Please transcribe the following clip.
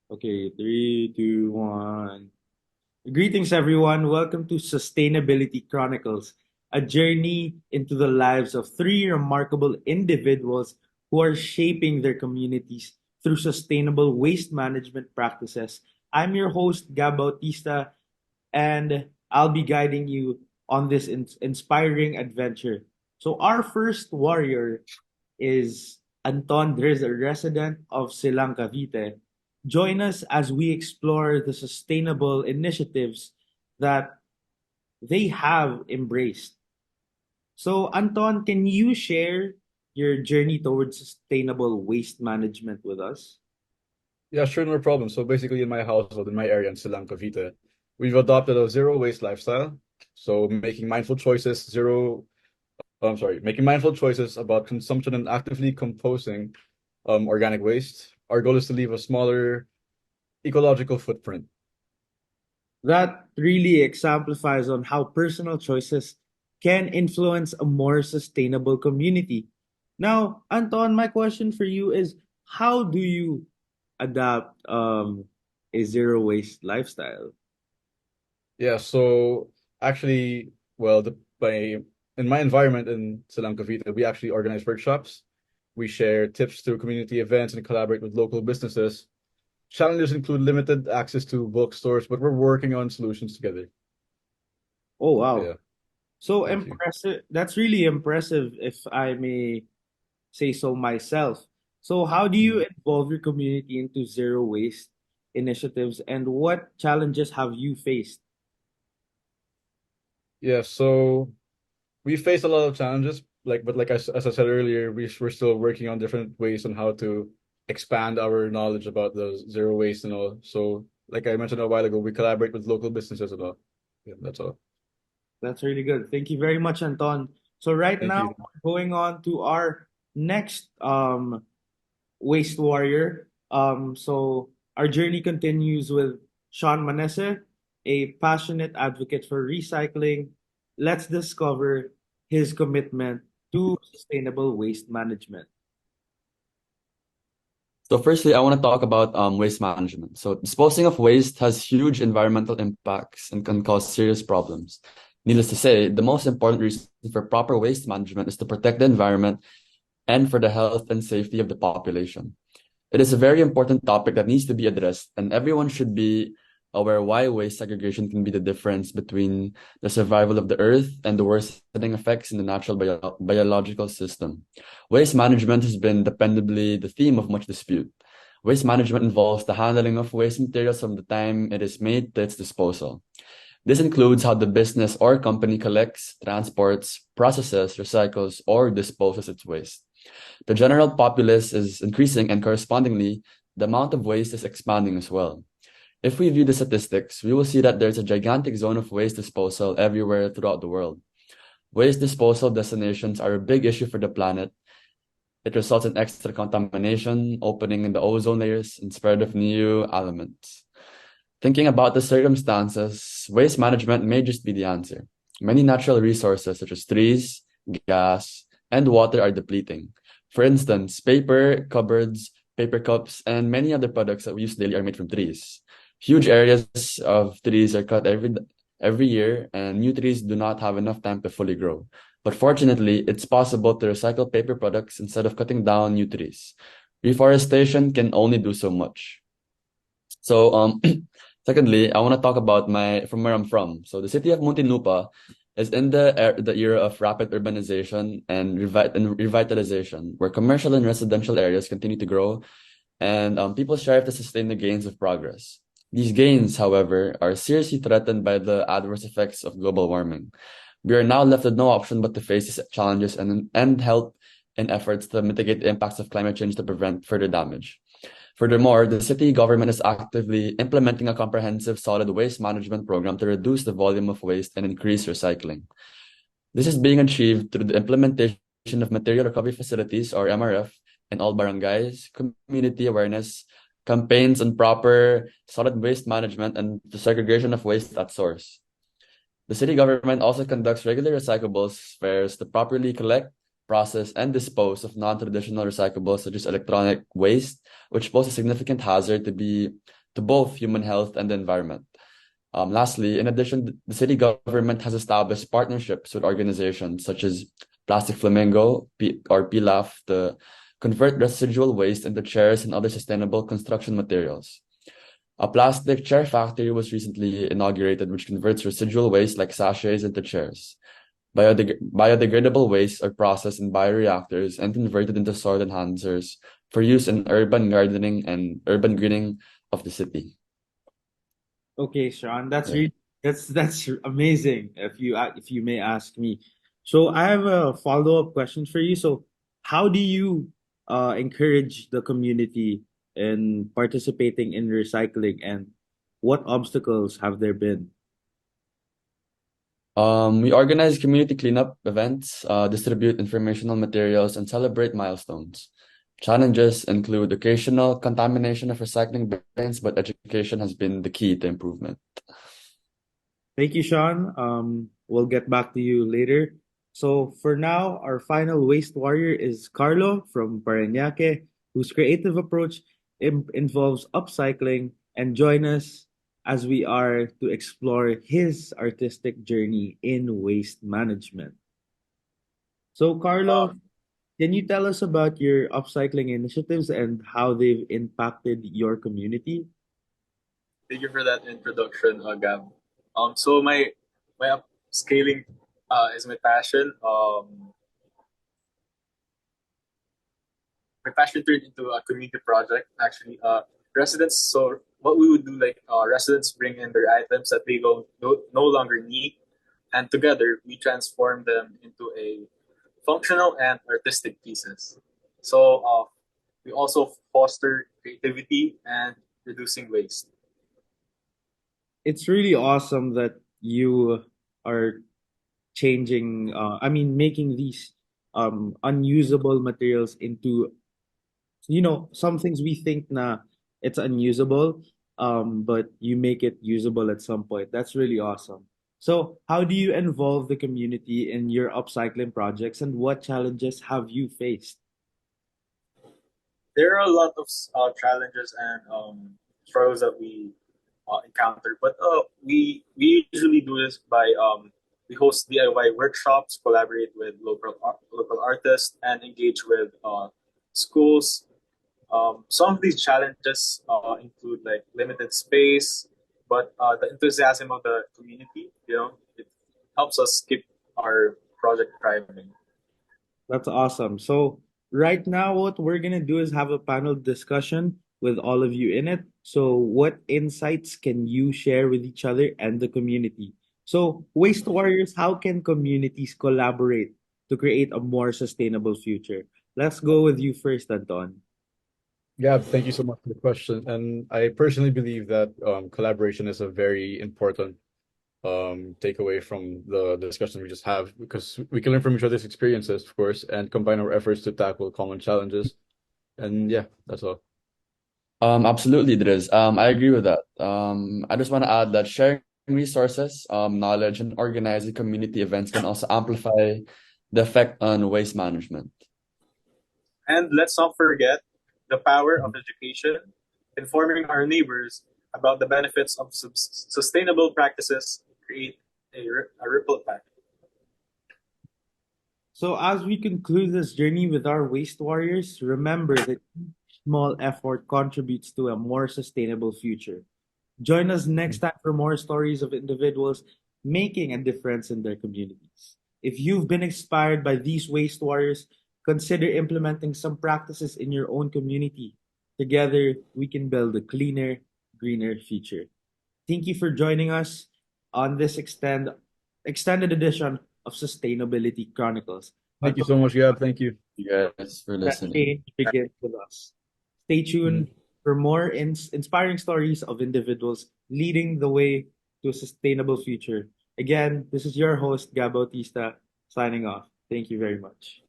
Okay, three, two, one. Greetings, everyone. Welcome to Sustainability Chronicles, a journey into the lives of three remarkable individuals who are shaping their communities through sustainable waste management practices. I'm your host, Gab Bautista, and I'll be guiding you on this inspiring adventure. So, our first warrior is Anton Driz, a resident of Silang, Cavite. Join us as we explore the sustainable initiatives that they have embraced. So, Anton, can you share your journey towards sustainable waste management with us? Yeah, sure, no problem. So basically in my household, in my area in Silang, Cavite, we've adopted a zero waste lifestyle. So making mindful choices about consumption and actively composting organic waste. Our goal is to leave a smaller ecological footprint. That really exemplifies on how personal choices can influence a more sustainable community. Now, Anton, my question for you is how do you adapt a zero waste lifestyle? Yeah, so actually, well, in my environment in Silang, Cavite, we actually organize workshops. We share tips through community events and collaborate with local businesses. Challenges include limited access to bookstores, but we're working on solutions together. Oh, wow. Yeah, So thank you. impressive. That's really impressive, if I may say so myself. So, how do you Mhm. involve your community into zero waste initiatives, and what challenges have you faced? Yeah, so we faced a lot of challenges, as I said earlier, we're still working on different ways on how to expand our knowledge about the zero waste and all. So, like I mentioned a while ago, we collaborate with local businesses and all. Yeah, that's all. That's really good. Thank you very much, Anton. So right Thank now, you. we're going on to our next waste warrior. So our journey continues with Sean Manesse, a passionate advocate for recycling. Let's discover his commitment to sustainable waste management. So firstly, I want to talk about waste management. So disposing of waste has huge environmental impacts and can cause serious problems. Needless to say, the most important reason for proper waste management is to protect the environment and for the health and safety of the population. It is a very important topic that needs to be addressed, and everyone should be aware why waste segregation can be the difference between the survival of the earth and the worsening effects in the natural biological system. Waste management has been dependably the theme of much dispute. Waste management involves the handling of waste materials from the time it is made to its disposal. This includes how the business or company collects, transports, processes, recycles, or disposes its waste. The general populace is increasing, and correspondingly, the amount of waste is expanding as well. If we view the statistics, we will see that there's a gigantic zone of waste disposal everywhere throughout the world. Waste disposal destinations are a big issue for the planet. It results in extra contamination, opening in the ozone layers, and spread of new elements. Thinking about the circumstances, waste management may just be the answer. Many natural resources such as trees, gas, and water are depleting. For instance, paper, cupboards, paper cups, and many other products that we use daily are made from trees. Huge areas of trees are cut every year, and new trees do not have enough time to fully grow. But fortunately, it's possible to recycle paper products instead of cutting down new trees. Reforestation can only do so much. So, secondly, I want to talk about my from where I'm from. So, the city of Muntinlupa is in the era of rapid urbanization and revitalization, where commercial and residential areas continue to grow, and people strive to sustain the gains of progress. These gains, however, are seriously threatened by the adverse effects of global warming. We are now left with no option but to face these challenges and help in efforts to mitigate the impacts of climate change to prevent further damage. Furthermore, the city government is actively implementing a comprehensive solid waste management program to reduce the volume of waste and increase recycling. This is being achieved through the implementation of material recovery facilities or MRF in all barangays, community awareness, campaigns on proper solid waste management, and the segregation of waste at source. The city government also conducts regular recyclables fairs to properly collect, process, and dispose of non-traditional recyclables such as electronic waste, which pose a significant hazard to be to both human health and the environment. Lastly, in addition, the city government has established partnerships with organizations such as Plastic Flamingo or PLAF to convert residual waste into chairs and other sustainable construction materials. A plastic chair factory was recently inaugurated, which converts residual waste like sachets into chairs. Biodegradable waste are processed in bioreactors and converted into soil enhancers for use in urban gardening and urban greening of the city. Okay, Sean, that's Yeah. really that's amazing. If you may ask me, so I have a follow-up question for you. So, how do you encourage the community in participating in recycling, and what obstacles have there been? We organize community cleanup events, distribute informational materials, and celebrate milestones. Challenges include occasional contamination of recycling bins, but education has been the key to improvement. Thank you, Sean. We'll get back to you later. So for now, our final waste warrior is Carlo from Parañaque, whose creative approach involves upcycling, and join us as we are to explore his artistic journey in waste management. So, Carlo, Um, can you tell us about your upcycling initiatives and how they've impacted your community? Thank you for that introduction, Gab. So my upscaling is my passion. My passion turned into a community project. Actually, residents. So what we would do, like residents bring in their items that they don't no longer need, and together we transform them into a functional and artistic pieces. So we also foster creativity and reducing waste. It's really awesome that you are changing, making these unusable materials into, some things we think na it's unusable, but you make it usable at some point. That's really awesome. So, how do you involve the community in your upcycling projects, and what challenges have you faced? There are a lot of challenges and struggles that we encounter, but we usually do this by we host DIY workshops, collaborate with local artists, and engage with schools. Some of these challenges include like limited space, but the enthusiasm of the community, it helps us keep our project thriving. That's awesome. So right now, what we're gonna do is have a panel discussion with all of you in it. So what insights can you share with each other and the community? So Waste Warriors, how can communities collaborate to create a more sustainable future? Let's go with you first, Anton. Yeah, thank you so much for the question. And I personally believe that collaboration is a very important takeaway from the discussion we just have because we can learn from each other's experiences, of course, and combine our efforts to tackle common challenges. And yeah, that's all. Absolutely, Driz. I agree with that. I just want to add that sharing resources, knowledge, and organizing community events can also amplify the effect on waste management. And let's not forget the power of education, informing our neighbors about the benefits of sustainable practices create a ripple effect. So as we conclude this journey with our Waste Warriors, remember that each small effort contributes to a more sustainable future. Join us next time for more stories of individuals making a difference in their communities. If you've been inspired by these waste warriors, consider implementing some practices in your own community. Together, we can build a cleaner, greener future. Thank you for joining us on this extended edition of Sustainability Chronicles. Thank you Until so much, Gab. Thank you. You guys for that listening. change begins with us. Stay tuned for more inspiring stories of individuals leading the way to a sustainable future. Again, this is your host, Gab Bautista, signing off. Thank you very much.